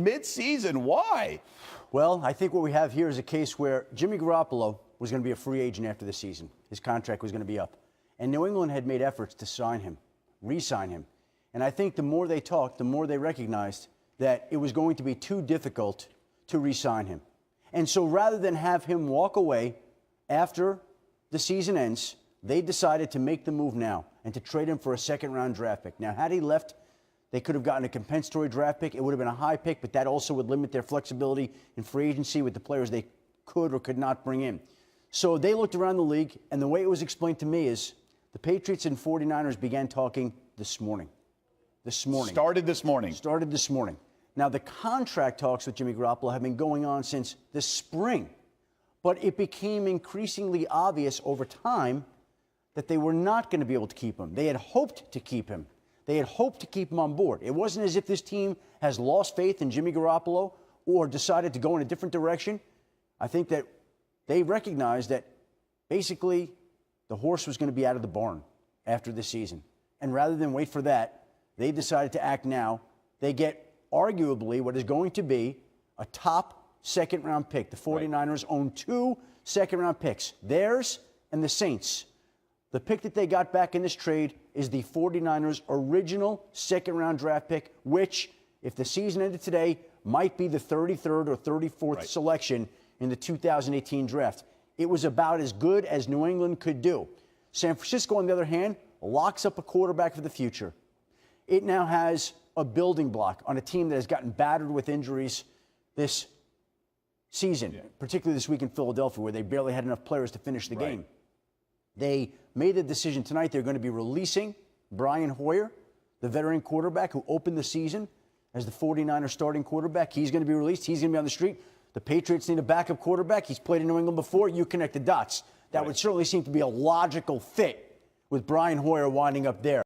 mid-season. Why? Well, I think what we have here is a case where Jimmy Garoppolo was going to be a free agent after the season. His contract was going to be up. And New England had made efforts to sign him, re-sign him. And I think the more they talked, the more they recognized that it was going to be too difficult to re-sign him. And so rather than have him walk away after the season ends, they decided to make the move now and to trade him for a second-round draft pick. Now, had he left, they could have gotten a compensatory draft pick. It would have been a high pick, but that also would limit their flexibility in free agency with the players they could or could not bring in. So they looked around the league, and the way it was explained to me is the Patriots and 49ers began talking this morning. Started this morning. Now, the contract talks with Jimmy Garoppolo have been going on since the spring, but it became increasingly obvious over time that they were not going to be able to keep him. They had hoped to keep him. They had hoped to keep him on board. It wasn't as if this team has lost faith in Jimmy Garoppolo or decided to go in a different direction. I think that they recognized that basically the horse was going to be out of the barn after this season. And rather than wait for that, they decided to act now. They get arguably what is going to be a top second-round pick. The 49ers own 2 second-round picks, theirs and the Saints. The pick that they got back in this trade is the 49ers' original second-round draft pick, which, if the season ended today, might be the 33rd or 34th selection in the 2018 draft. It was about as good as New England could do. San Francisco, on the other hand, locks up a quarterback for the future. It now has a building block on a team that has gotten battered with injuries this season, particularly this week in Philadelphia, where they barely had enough players to finish the game. They made a decision tonight. They're going to be releasing Brian Hoyer, the veteran quarterback who opened the season as the 49ers starting quarterback. He's going to be released. He's going to be on the street. The Patriots need a backup quarterback. He's played in New England before. You connect the dots. That would certainly seem to be a logical fit with Brian Hoyer winding up there.